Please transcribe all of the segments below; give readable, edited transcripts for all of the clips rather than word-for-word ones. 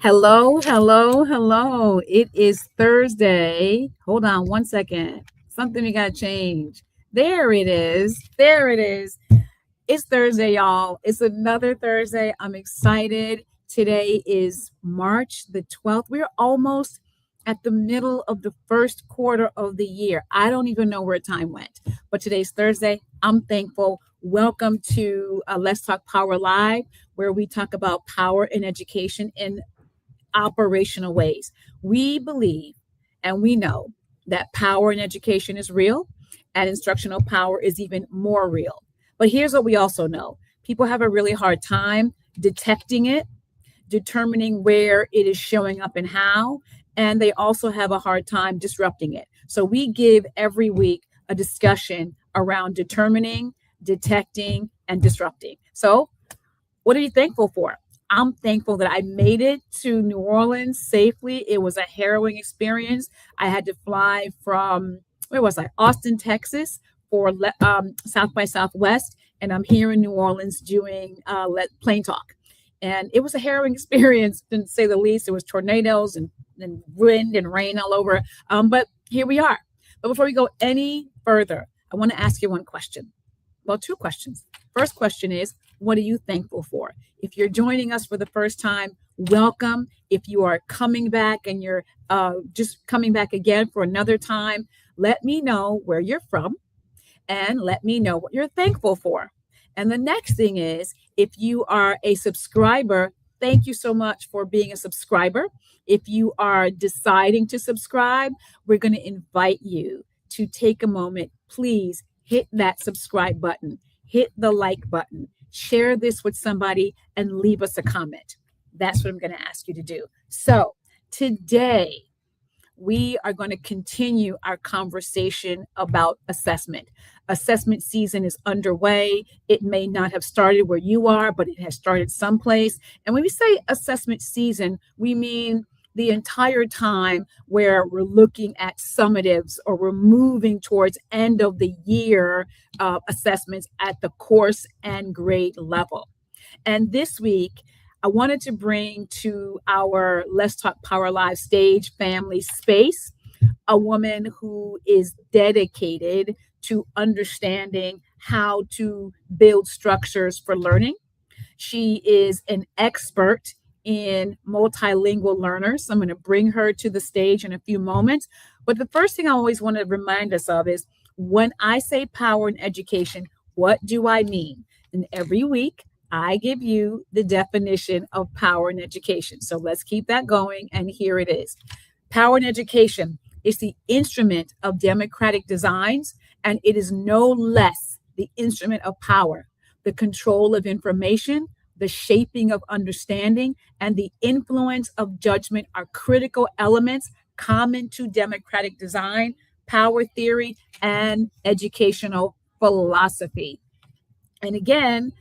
Hello, hello, hello. It is Thursday. Hold on one second. Something we got to change. There it is. There it is. It's Thursday, y'all. It's another Thursday. I'm excited. Today is March the 12th. We're almost at the middle of the first quarter of the year. I don't even know where time went, but today's Thursday. I'm thankful. Welcome to Let's Talk Power Live, where we talk about power in education in operational ways. We believe and we know that power in education is real and instructional power is even more real. But here's what we also know: people have a really hard time detecting it, determining where it is showing up and how, and they also have a hard time disrupting it. So we give every week a discussion around determining, detecting, and disrupting. So, what are you thankful for? I'm thankful that I made it to New Orleans safely. It was a harrowing experience. I had to fly from, where was I? Austin, Texas for South by Southwest. And I'm here in New Orleans doing plane talk. And it was a harrowing experience, to say the least. There was tornadoes and wind and rain all over. But here we are. But before we go any further, I want to ask you one question. Well, two questions. First question is, what are you thankful for? If you're joining us for the first time, welcome. If you are coming back and you're just coming back again for another time, let me know where you're from and let me know what you're thankful for. And the next thing is, if you are a subscriber, thank you so much for being a subscriber. If you are deciding to subscribe, we're going to invite you to take a moment. Please hit that subscribe button, hit the like button, share this with somebody, and leave us a comment. That's what I'm going to ask you to do. So today, we are going to continue our conversation about assessment. Assessment season is underway. It may not have started where you are, but it has started someplace. And when we say assessment season, we mean the entire time where we're looking at summatives or we're moving towards end of the year assessments at the course and grade level. And this week, I wanted to bring to our Let's Talk Power Live stage family space a woman who is dedicated to understanding how to build structures for learning. She is an expert in multilingual learners. I'm going to bring her to the stage in a few moments. But the first thing I always want to remind us of is, when I say power in education, what do I mean? And every week, I give you the definition of power in education. So let's keep that going. And here it is. Power in education is the instrument of democratic designs, and it is no less the instrument of power. The control of information, the shaping of understanding, and the influence of judgment are critical elements common to democratic design, power theory, and educational philosophy. And again,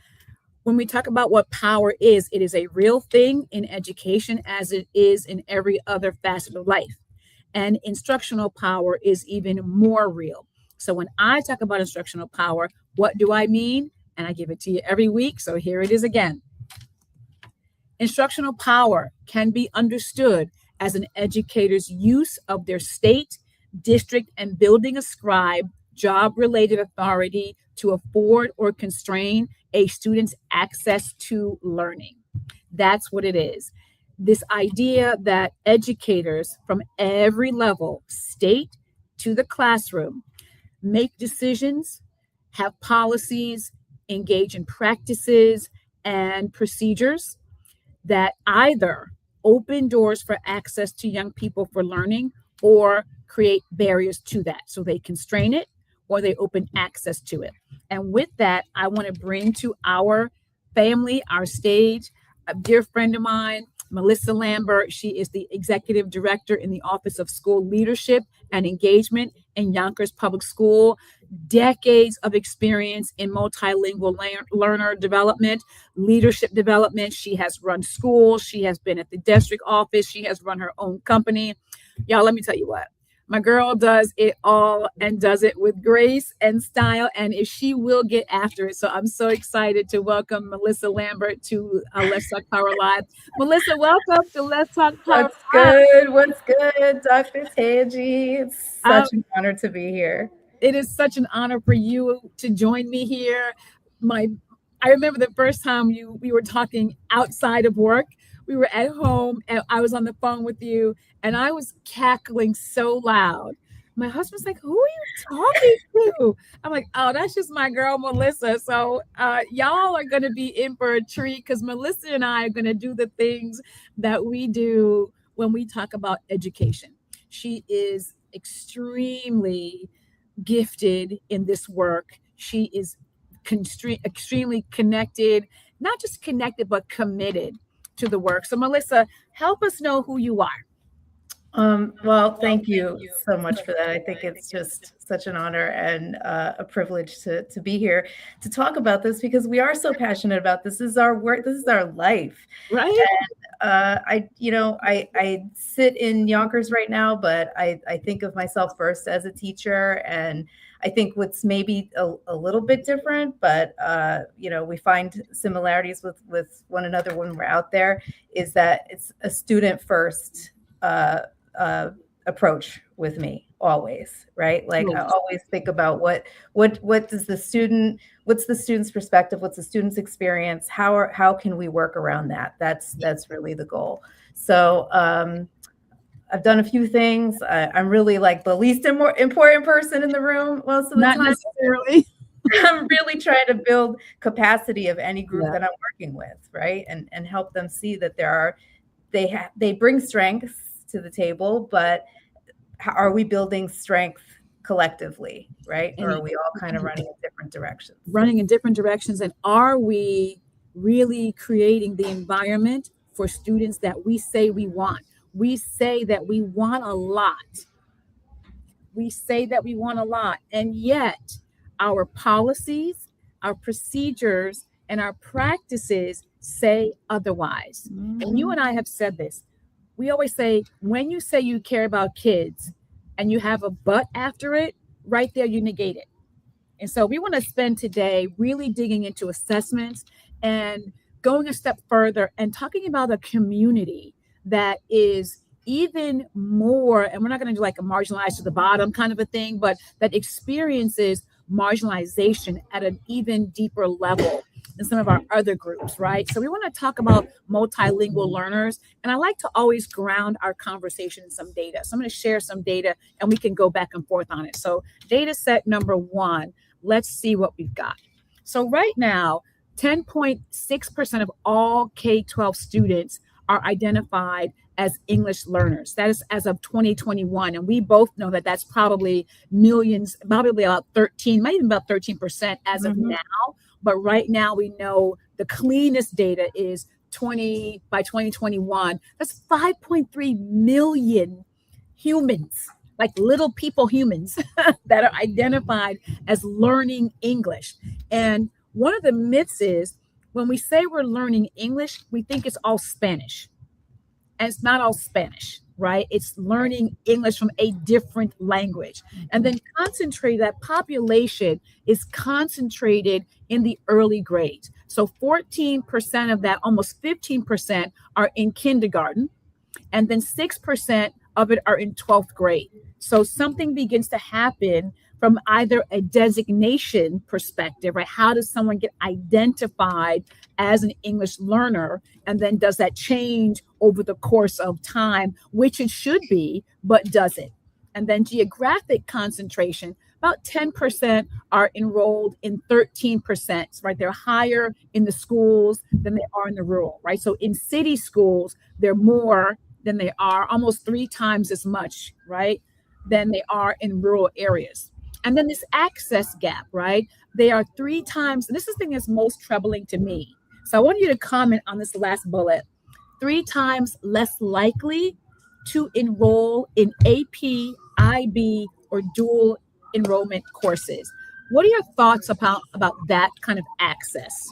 when we talk about what power is, it is a real thing in education as it is in every other facet of life. And instructional power is even more real. So when I talk about instructional power, what do I mean? And I give it to you every week. So here it is again. Instructional power can be understood as an educator's use of their state, district, and building ascribed job-related authority to afford or constrain a student's access to learning. That's what it is. This idea that educators from every level, state to the classroom, make decisions, have policies, engage in practices and procedures that either open doors for access to young people for learning or create barriers to that. So they constrain it or they open access to it. And with that, I want to bring to our family, our stage, a dear friend of mine, Melissa Lambert. She is the executive director in the Office of School Leadership and Engagement in Yonkers Public School. Decades of experience in multilingual learner development, leadership development. She has run schools. She has been at the district office. She has run her own company. Y'all, let me tell you what. My girl does it all and does it with grace and style, and if she will get after it. So I'm so excited to welcome Melissa Lambert to Let's Talk Power Live. Melissa, welcome to Let's Talk Power What's Live. good? What's good, Dr. Tanji? It's Um, such an honor to be here. it is such an honor for you to join me here. My, I remember the first time we were talking outside of work. We were at home and I was on the phone with you and I was cackling so loud. My husband's like, "Who are you talking to?" I'm like, "Oh, that's just my girl Melissa." So y'all are gonna be in for a treat because Melissa and I are gonna do the things that we do when we talk about education. She is extremely gifted in this work. She is extremely connected, not just connected, but committed to the work. So, Melissa, help us know who you are. Well, thank you so much for that. I think it's just such an honor and a privilege to be here to talk about this because we are so passionate about this. This is our work. This is our life. Right? I sit in Yonkers right now, but I think of myself first as a teacher, and I think what's maybe a little bit different, but we find similarities with one another when we're out there, is that it's a student first approach with me always, right? Like I always think about what does the student, what's the student's perspective, what's the student's experience, how can we work around that? That's really the goal. So I've done a few things. I'm really like the least important person in the room most of the Not time. necessarily. I'm really trying to build capacity of any group that I'm working with, right? And help them see that they bring strengths to the table, but are we building strength collectively, right? Or are we all kind of running in different directions? Running in different directions, and are we really creating the environment for students that we say we want? We say that we want a lot. We say that we want a lot, and yet our policies, our procedures, and our practices say otherwise. And you and I have said this. We always say, when you say you care about kids and you have a but after it, right there, you negate it. And so we want to spend today really digging into assessments and going a step further and talking about a community that is even more, and we're not going to do like a marginalized to the bottom kind of a thing, but that experiences marginalization at an even deeper level than some of our other groups, right? So we want to talk about multilingual learners. And I like to always ground our conversation in some data. So I'm going to share some data and we can go back and forth on it. So data set number one, let's see what we've got. So right now, 10.6% of all K-12 students are identified as English learners. That is as of 2021. And we both know that that's probably millions, probably about 13, maybe even about 13% as of now. But right now we know the cleanest data is by 2021. That's 5.3 million humans, like little people humans that are identified as learning English. And one of the myths is when we say we're learning English, we think it's all Spanish. And it's not all Spanish, right? It's learning English from a different language. And then that population is concentrated in the early grades. So 14% of that, almost 15% are in kindergarten. And then 6% of it are in 12th grade. So something begins to happen from either a designation perspective, right? How does someone get identified as an English learner? And then does that change over the course of time, which it should be, but does it? And then geographic concentration, about 10% are enrolled in 13%, right? They're higher in the schools than they are in the rural, right? So in city schools, they're more than they are, almost 3 times as much, right, than they are in rural areas. And then this access gap, right? They are 3 times, and this is the thing that's most troubling to me. So I want you to comment on this last bullet. 3 times less likely to enroll in AP, IB, or dual enrollment courses. What are your thoughts about that kind of access?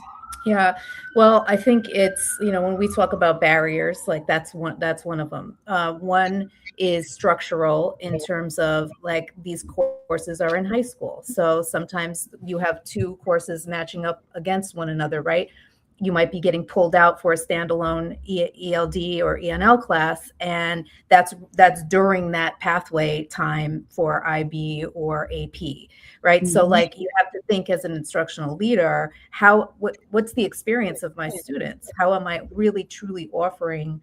Yeah, well, I think it's, when we talk about barriers, like that's one of them. One is structural in terms of like these courses are in high school. So sometimes you have two courses matching up against one another, right? You might be getting pulled out for a standalone ELD or ENL class, and that's during that pathway time for IB or AP, right? So Mhm. like you have to think as an instructional leader, what's the experience of my students? How am I really truly offering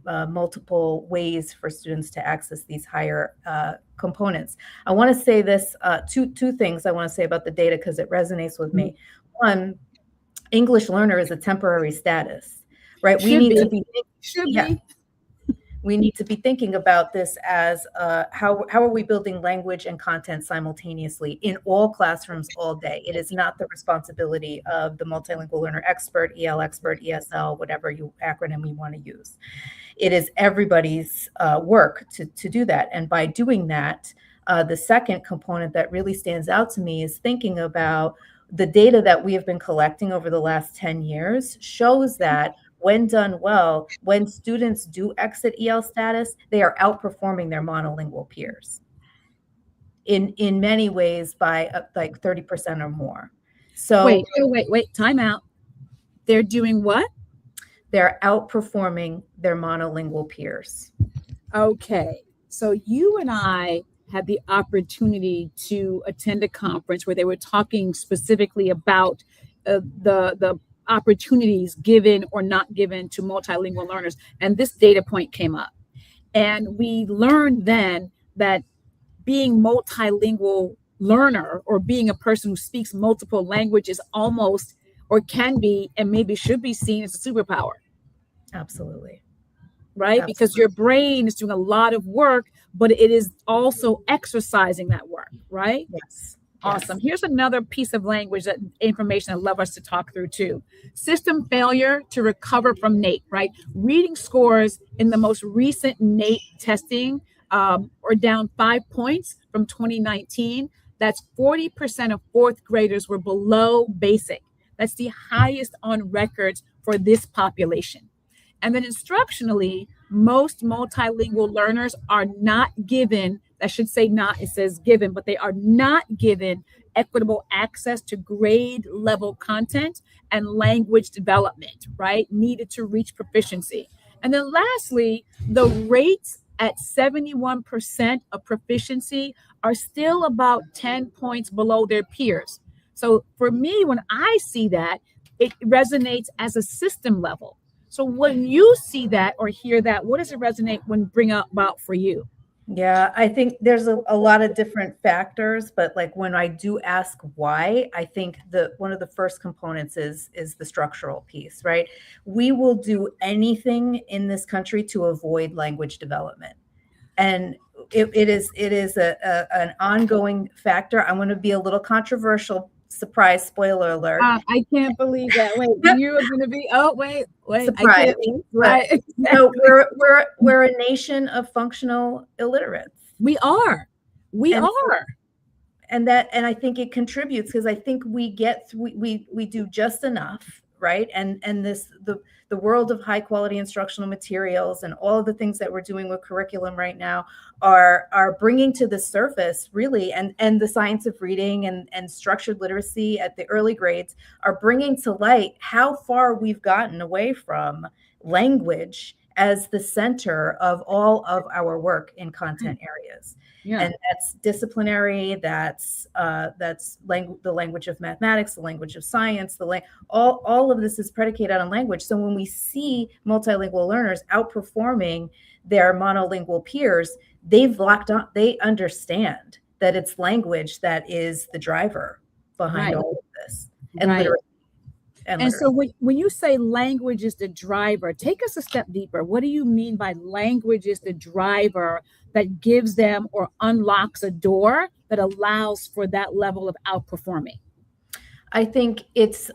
multiple ways for students to access these higher components? I want to say this, two things I want to say about the data because it resonates with me. One, English learner is a temporary status, right? We Should need to be. be, Should yeah, be. we need to be thinking about this as how are we building language and content simultaneously in all classrooms all day. It is not the responsibility of the multilingual learner expert, EL expert, ESL, whatever acronym you want to use. It is everybody's work to do that. And by doing that, the second component that really stands out to me is thinking about the data that we have been collecting over the last 10 years shows that when done well, when students do exit EL status, they are outperforming their monolingual peers in many ways by like 30% or more. Wait, So wait. Time out. They're doing what? they're outperforming their monolingual peers. Okay. So you and I had the opportunity to attend a conference where they were talking specifically about the opportunities given or not given to multilingual learners, and this data point came up, and we learned then that being multilingual learner or being a person who speaks multiple languages almost or can be and maybe should be seen as a superpower, Absolutely. right? Because Absolutely. your brain is doing a lot of work, but it is also exercising that work, right? Yes. Awesome. Yes. Here's another piece of language that information I'd love us to talk through too. System failure to recover from NAEP, right? Reading scores in the most recent NAEP testing are down 5 points from 2019. That's 40% of fourth graders were below basic. That's the highest on records for this population. And then instructionally, most multilingual learners are not given, I should say not, it says given, but they are not given equitable access to grade level content and language development, right? Needed to reach proficiency. And then lastly, the rates at 71% of proficiency are still about 10 points below their peers. So for me, when I see that, it resonates as a system level. So when you see that or hear that, what does it resonate when bring about for you? Yeah, I think there's a lot of different factors, but like when I do ask why, I think the one of the first components is the structural piece, right? We will do anything in this country to avoid language development. And it is an ongoing factor. I'm going to be a little controversial. Surprise, spoiler alert. I can't believe that. Wait, you're going to be, oh, wait, I Surprise. can't believe, But right? Exactly. we're a nation of functional illiterates. We are. We And so are. and I think it contributes because I think we do just enough, right? And the world of high quality instructional materials and all of the things that we're doing with curriculum right now are bringing to the surface really, and the science of reading and structured literacy at the early grades are bringing to light how far we've gotten away from language as the center of all of our work in content areas. Yeah. And that's disciplinary, the language of mathematics, the language of science, all of this is predicated on language. So when we see multilingual learners outperforming their monolingual peers, they've locked on, they understand that it's language that is the driver behind Right. all of this, and Right. literacy. And so when you say language is the driver, take us a step deeper. What do you mean by language is the driver that gives them or unlocks a door that allows for that level of outperforming? I think it's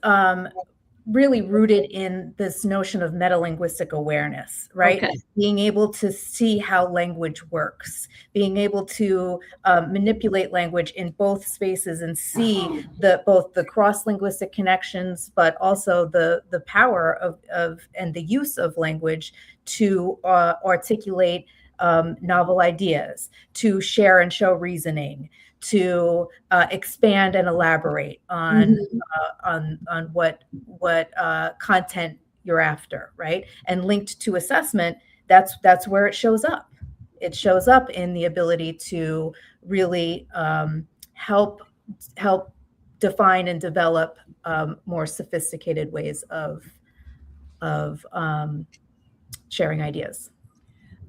really rooted in this notion of metalinguistic awareness, right? Okay. Being able to see how language works, being able to manipulate language in both spaces and see both the cross-linguistic connections, but also the power of and the use of language to articulate novel ideas, to share and show reasoning, to expand and elaborate on what content you're after, right? And linked to assessment, that's where it shows up. It shows up in the ability to really help define and develop more sophisticated ways of sharing ideas.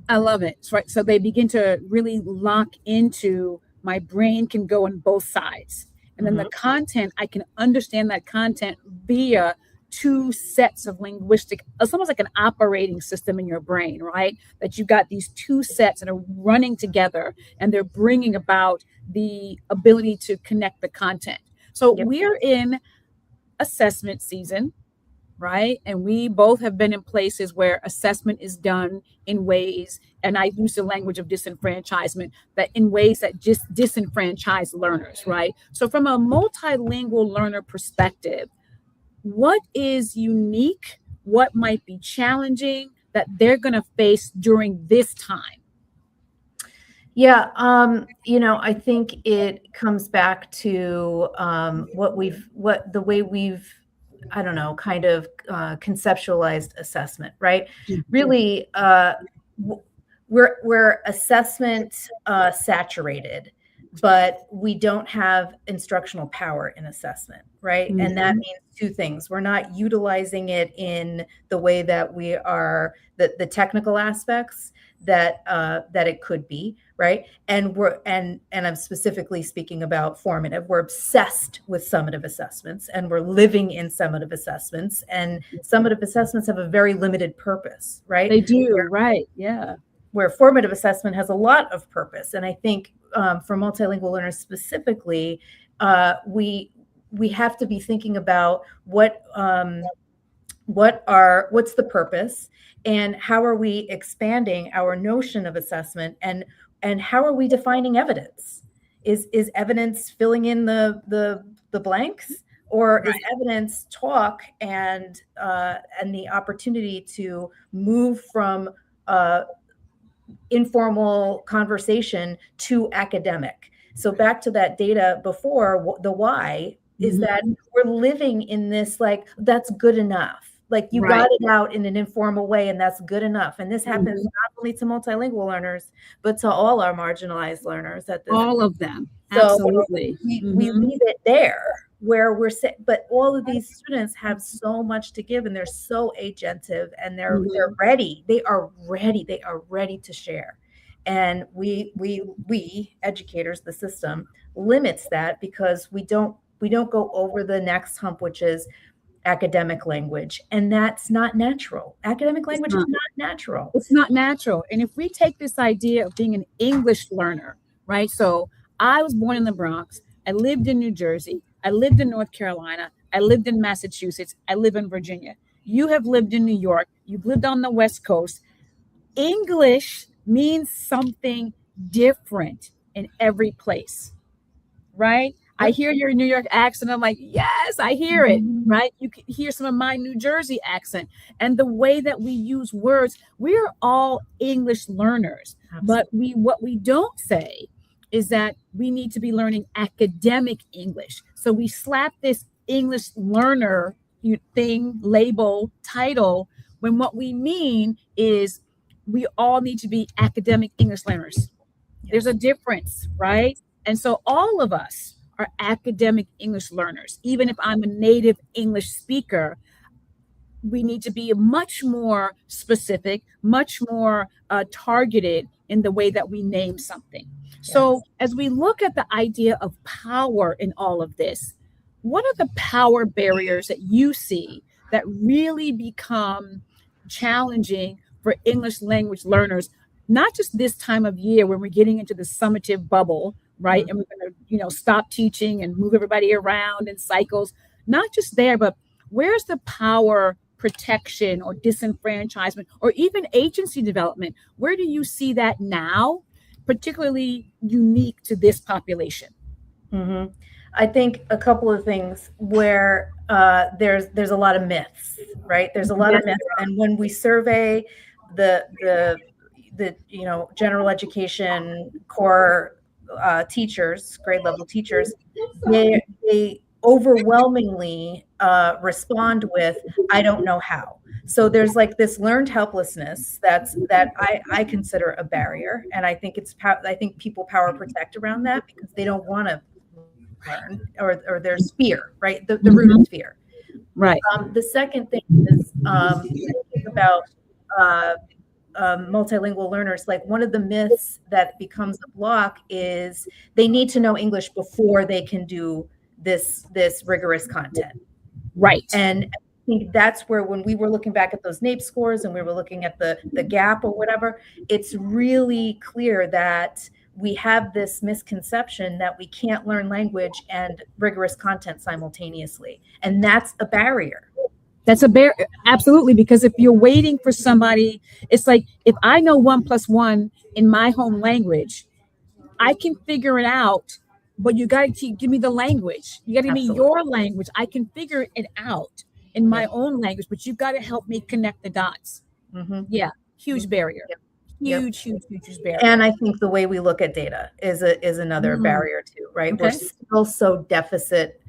I love it. Right. So they begin to really lock into my brain can go on both sides. And then the content, I can understand that content via two sets of linguistic, it's almost like an operating system in your brain, right? That you've got these two sets that are running together and they're bringing about the ability to connect the content. So we're in assessment season, right? And we both have been in places where assessment is done in ways, and I use the language of disenfranchisement, that in ways that just disenfranchise learners, right? So from a multilingual learner perspective, what is unique? What might be challenging that they're going to face during this time? Yeah, I think it comes back to the way we've, I don't know, kind of conceptualized assessment, right? Really, we're assessment saturated, but we don't have instructional power in assessment, right? And that means two things. We're not utilizing it in the way that we are, the technical aspects that it could be, right? And I'm specifically speaking about formative. We're obsessed with summative assessments, and we're living in summative assessments, and summative assessments have a very limited purpose, right? They do, right? Yeah. Where formative assessment has a lot of purpose. And I think for multilingual learners specifically, we have to be thinking about what's the purpose, and how are we expanding our notion of assessment, and how are we defining evidence? Is evidence filling in the blanks, or is evidence talk and the opportunity to move from informal conversation to academic? So back to that data before, the why is that we're living in this, like, that's good enough. Like, you got it out in an informal way, and that's good enough. And this happens not only to multilingual learners, but to all our marginalized learners at this all point. Of them. So absolutely. We leave it there where we're but all of these students have so much to give, and they're so agentive, and they're ready. They are ready to share. And we educators, the system limits that, because we don't go over the next hump, which is academic language. And that's not natural. Academic language is not natural. It's not natural. And if we take this idea of being an English learner, right? So I was born in the Bronx. I lived in New Jersey. I lived in North Carolina. I lived in Massachusetts. I live in Virginia. You have lived in New York. You've lived on the West Coast. English means something different in every place, right? I hear your New York accent. I'm like, yes, I hear it, right? You can hear some of my New Jersey accent, and the way that we use words. We're all English learners. Absolutely. But what we don't say is that we need to be learning academic English. So we slap this English learner thing, label, title, when what we mean is we all need to be academic English learners. Yes. There's a difference, right? And so all of us are academic English learners. Even if I'm a native English speaker, we need to be much more specific, much more targeted in the way that we name something. Yes. So as we look at the idea of power in all of this, what are the power barriers that you see that really become challenging for English language learners, not just this time of year when we're getting into the summative bubble, right? And we're going to, stop teaching and move everybody around in cycles. Not just there, but Where's the power protection or disenfranchisement or even agency development? Where do you see that now, particularly unique to this population? Mm-hmm. I think a couple of things where there's a lot of myths, right? There's a lot of Yes. myths, and when we survey the general education core teachers, grade level teachers, they overwhelmingly respond with, "I don't know how." So there's like this learned helplessness that I consider a barrier, and I think I think people power protect around that because they don't want to learn, or there's fear, right? The root is fear. Right. The second thing is thinking about multilingual learners. Like, one of the myths that becomes a block is they need to know English before they can do this rigorous content. Right. And I think that's where, when we were looking back at those NAEP scores and we were looking at the gap or whatever, it's really clear that we have this misconception that we can't learn language and rigorous content simultaneously. And that's a barrier. That's a barrier. Absolutely. Because if you're waiting for somebody, it's like, if I know 1+1 in my home language, I can figure it out, but you got to give me the language. You got to give me your language. I can figure it out in my own language, but you've got to help me connect the dots. Mm-hmm. Yeah. Huge barrier. Huge barrier. And I think the way we look at data is another barrier too, right? Okay. We're still so deficit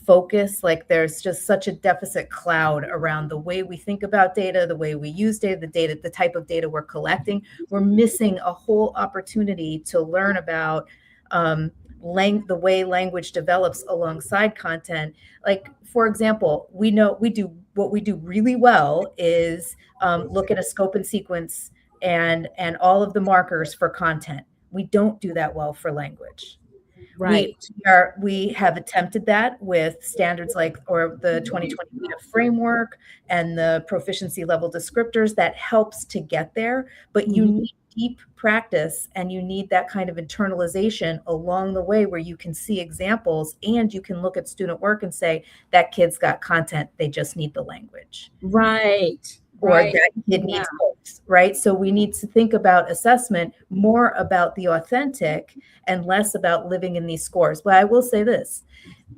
focused. Like, there's just such a deficit cloud around the way we think about data, the way we use data, the type of data we're collecting. We're missing a whole opportunity to learn about the way language develops alongside content. Like, for example, what we do really well is look at a scope and sequence and all of the markers for content. We don't do that well for language. Right. We have attempted that with standards like, or the 2020 data framework and the proficiency level descriptors. That helps to get there, but you need deep practice, and you need that kind of internalization along the way where you can see examples and you can look at student work and say, that kid's got content, they just need the language. Right. Or that kid needs both, right? So we need to think about assessment more about the authentic and less about living in these scores. But I will say this,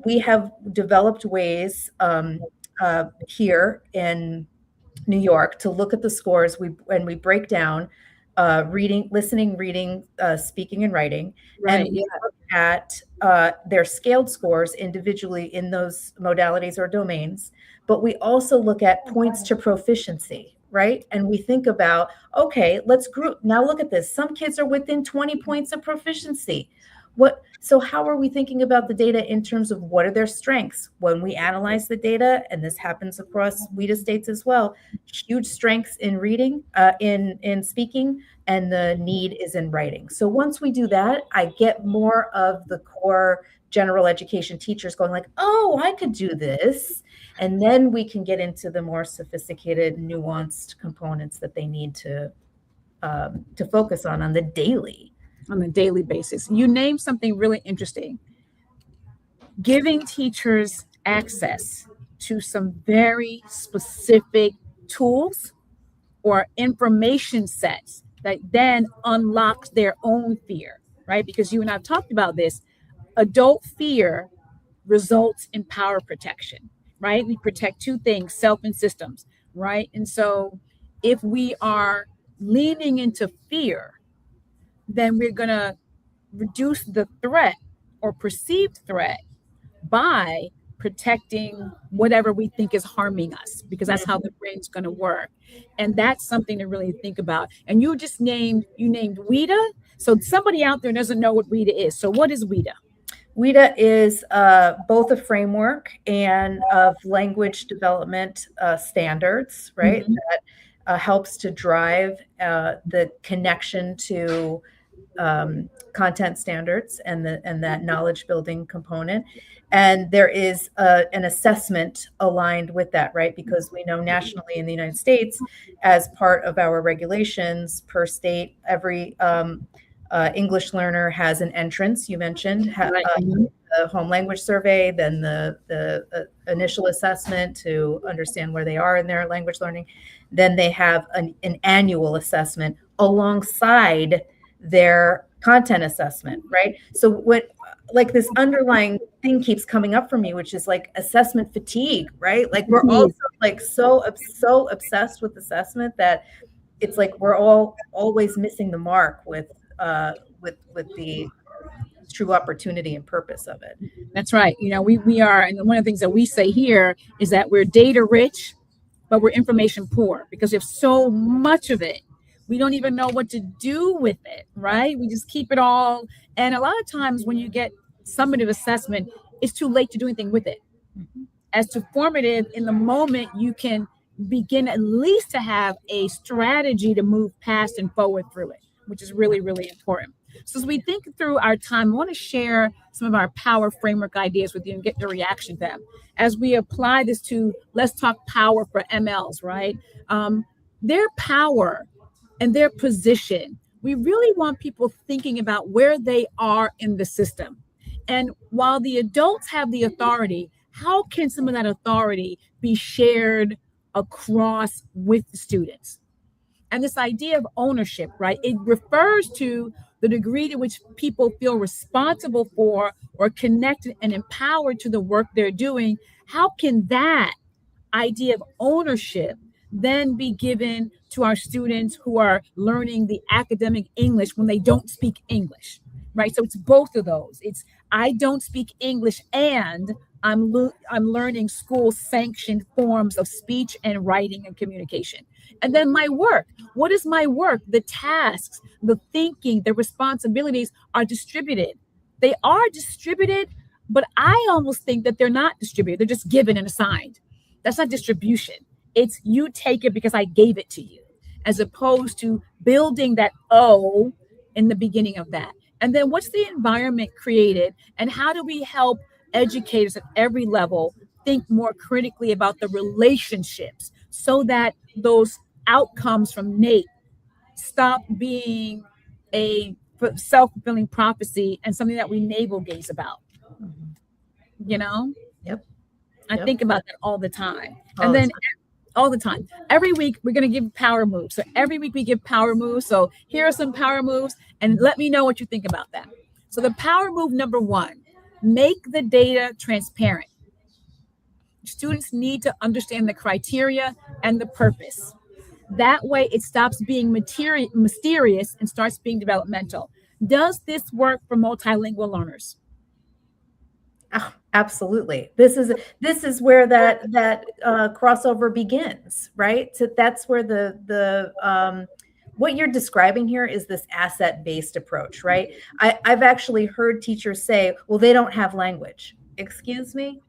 we have developed ways here in New York to look at the scores. When we break down reading, listening, reading, speaking, and writing, and we look at their scaled scores individually in those modalities or domains. But we also look at points to proficiency, right? And we think about, okay, let's group. Now look at this. Some kids are within 20 points of proficiency. So how are we thinking about the data in terms of what are their strengths? When we analyze the data, and this happens across WIDA states as well, huge strengths in reading, in speaking, and the need is in writing. So once we do that, I get more of the core general education teachers going like, oh, I could do this. And then we can get into the more sophisticated, nuanced components that they need to focus on the daily. On a daily basis. You named something really interesting. Giving teachers access to some very specific tools or information sets that then unlocks their own fear, right? Because you and I've talked about this. Adult fear results in power protection, right? We protect two things, self and systems, right? And so if we are leaning into fear, then we're going to reduce the threat or perceived threat by protecting whatever we think is harming us, because that's how the brain's going to work. And that's something to really think about. And you named WIDA. So somebody out there doesn't know what WIDA is. So what is WIDA? WIDA is both a framework and of language development standards, right? That helps to drive the connection to content standards and that knowledge building component. And there is an assessment aligned with that, right? Because we know nationally in the United States, as part of our regulations per state, every English learner has an entrance, you mentioned, the home language survey, then the initial assessment to understand where they are in their language learning. Then they have an annual assessment alongside their content assessment, right? So what, like, this underlying thing keeps coming up for me, which is like assessment fatigue, right? Like we're also like so obsessed with assessment that it's like we're all always missing the mark with the true opportunity and purpose of it. That's right. You know, we are, and one of the things that we say here is that we're data rich, but we're information poor because we have so much of it. We don't even know what to do with it, right? We just keep it all. And a lot of times when you get summative assessment, it's too late to do anything with it. As to formative, in the moment, you can begin at least to have a strategy to move past and forward through it, which is really, really important. So as we think through our time, I want to share some of our power framework ideas with you and get your reaction to them. As we apply this to, let's talk power for MLs, right? Their power and their position, we really want people thinking about where they are in the system. And while the adults have the authority, how can some of that authority be shared across with the students? And this idea of ownership, right? It refers to the degree to which people feel responsible for or connected and empowered to the work they're doing. How can that idea of ownership then be given to our students who are learning the academic English when they don't speak English, right? So it's both of those. It's I don't speak English and I'm learning school sanctioned forms of speech and writing and communication. And then my work. What is my work? The tasks, the thinking, the responsibilities are distributed. They are distributed, but I almost think that they're not distributed. They're just given and assigned. That's not distribution. It's you take it because I gave it to you, as opposed to building that O in the beginning of that. And then what's the environment created, and how do we help educators at every level think more critically about the relationships so that those outcomes from NAEP stop being a self-fulfilling prophecy and something that we navel gaze about? You know? Yep. I think about that all the time. And then all the time. Every week we're going to give power moves. So every week we give power moves. So here are some power moves, and let me know what you think about that. So the power move number 1, make the data transparent. Students need to understand the criteria and the purpose. That way it stops being mysterious and starts being developmental. Does this work for multilingual learners? Oh, absolutely. This is where that crossover begins, right? So that's where the what you're describing here is this asset-based approach, right? I've actually heard teachers say, well, they don't have language. Excuse me?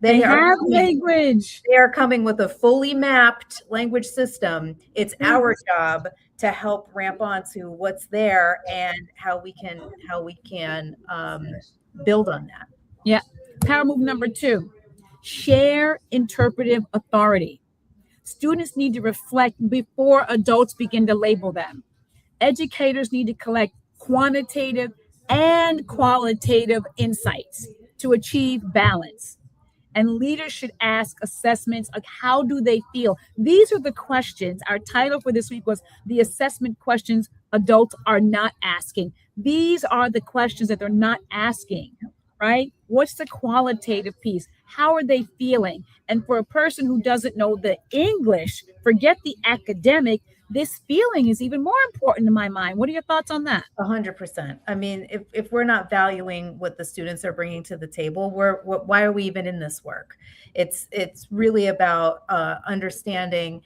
They have language. They are coming with a fully mapped language system. It's our job to help ramp onto what's there and how we can build on that. Yeah. Power move number 2, share interpretive authority. Students need to reflect before adults begin to label them. Educators need to collect quantitative and qualitative insights to achieve balance. And leaders should ask assessments like, how do they feel? These are the questions. Our title for this week was the assessment questions adults are not asking. These are the questions that they're not asking, right? What's the qualitative piece? How are they feeling? And for a person who doesn't know the English, forget the academic, this feeling is even more important in my mind. What are your thoughts on that? 100%. I mean, if we're not valuing what the students are bringing to the table, why are we even in this work? It's really about understanding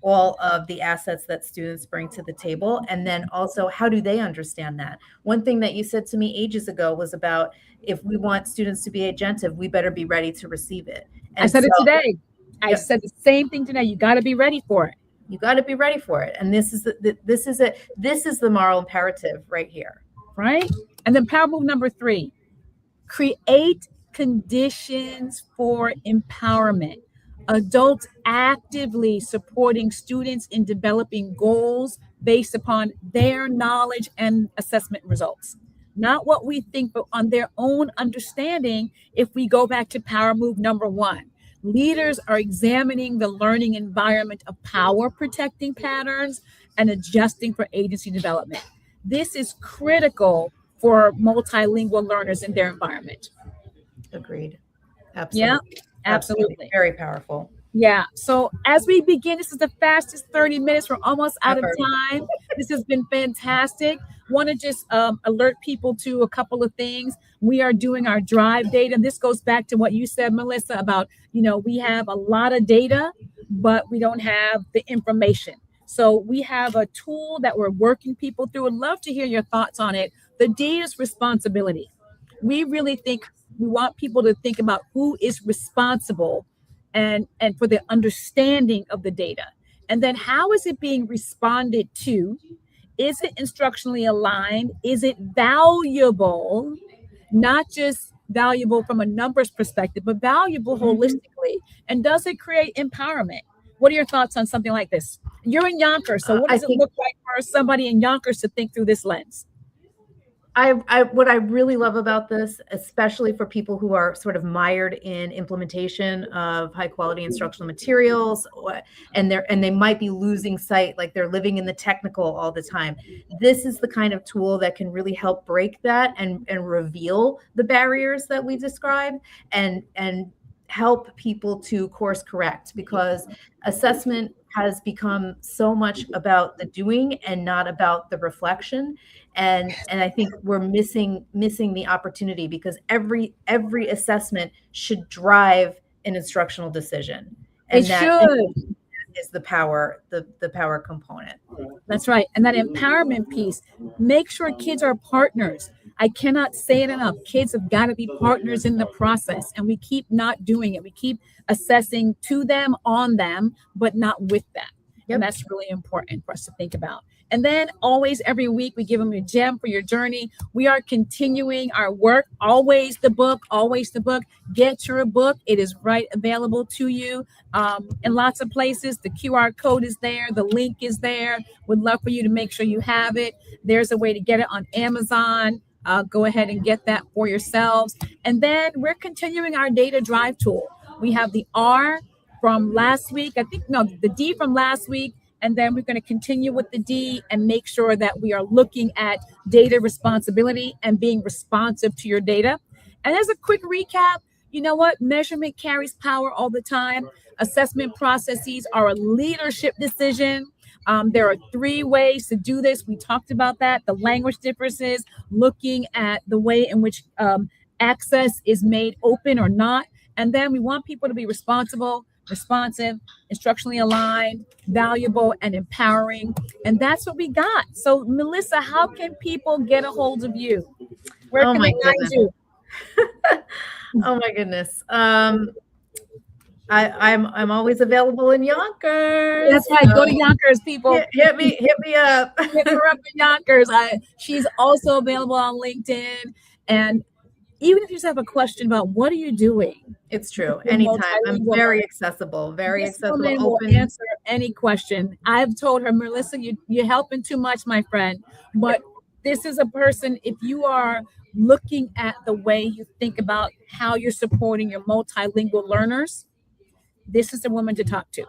all of the assets that students bring to the table. And then also, how do they understand that? One thing that you said to me ages ago was about, if we want students to be agentive, we better be ready to receive it. And I said it today. I said the same thing today. You got to be ready for it. You got to be ready for it. And this is the moral imperative right here. Right. And then power move number 3, create conditions for empowerment. Adults actively supporting students in developing goals based upon their knowledge and assessment results. not what we think, but on their own understanding. If we go back to power move number one, leaders are examining the learning environment of power protecting patterns and adjusting for agency development. This is critical for multilingual learners in their environment. Agreed. Yeah, Absolutely. absolutely. Very powerful. Yeah. So as we begin, this is the fastest 30 minutes. We're almost out of time. This has been fantastic. Want to just alert people to a couple of things. We are doing our drive data. This goes back to what you said, Melissa, about, we have a lot of data, but we don't have the information. So we have a tool that we're working people through. I'd love to hear your thoughts on it. The data's responsibility. We really think we want people to think about who is responsible and for the understanding of the data. And then how is it being responded to? Is it instructionally aligned? Is it valuable? Not just valuable from a numbers perspective, but valuable holistically. And does it create empowerment? What are your thoughts on something like this? You're in Yonkers, so what does it look like for somebody in Yonkers to think through this lens? What I really love about this, especially for people who are sort of mired in implementation of high quality instructional materials, and they might be losing sight, like they're living in the technical all the time. This is the kind of tool that can really help break that and reveal the barriers that we described and help people to course correct, because assessment has become so much about the doing and not about the reflection. And I think we're missing the opportunity, because every assessment should drive an instructional decision. And that is the power component. That's right. And that empowerment piece, make sure kids are partners. I cannot say it enough. Kids have got to be partners in the process, and we keep not doing it. We keep assessing to them, on them, but not with them. Yep. And that's really important for us to think about. And then always, every week, we give them a gem for your journey. We are continuing our work. Always the book, always the book. Get your book. It is right available to you in lots of places. The QR code is there. The link is there. Would love for you to make sure you have it. There's a way to get it on Amazon. Go ahead and get that for yourselves. And then we're continuing our data drive tool. We have the R from last week. The D from last week. And then we're going to continue with the D and make sure that we are looking at data responsibility and being responsive to your data. And as a quick recap, you know what? Measurement carries power all the time. Assessment processes are a leadership decision. There are 3 ways to do this. We talked about that. The language differences, looking at the way in which access is made open or not. And then we want people to be responsive, instructionally aligned, valuable, and empowering. And that's what we got. So, Melissa, how can people get a hold of you? Where can they find you? Oh my goodness. I'm always available in Yonkers. That's right. Go to Yonkers, people. Hit me up. Hit her up in Yonkers. She's also available on LinkedIn. And even if you just have a question about what are you doing, it's true. Anytime. I'm very accessible. Very accessible. Will answer any question. I've told her, Melissa, you're helping too much, my friend. But this is a person, if you are looking at the way you think about how you're supporting your multilingual learners, this is the woman to talk to.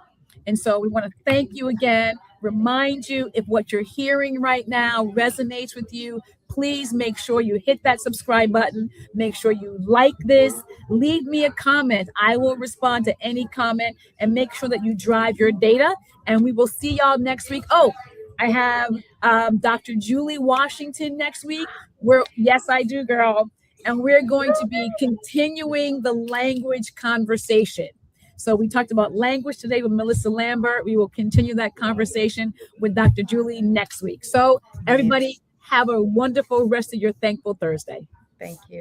And so we want to thank you again. Remind you, if what you're hearing right now resonates with you, please make sure you hit that subscribe button. Make sure you like this. Leave me a comment. I will respond to any comment, and make sure that you drive your data. And we will see y'all next week. Oh, I have Dr. Julie Washington next week. Yes, I do, girl. And we're going to be continuing the language conversation. So we talked about language today with Melissa Lambert. We will continue that conversation with Dr. Julie next week. So everybody, have a wonderful rest of your Thankful Thursday. Thank you.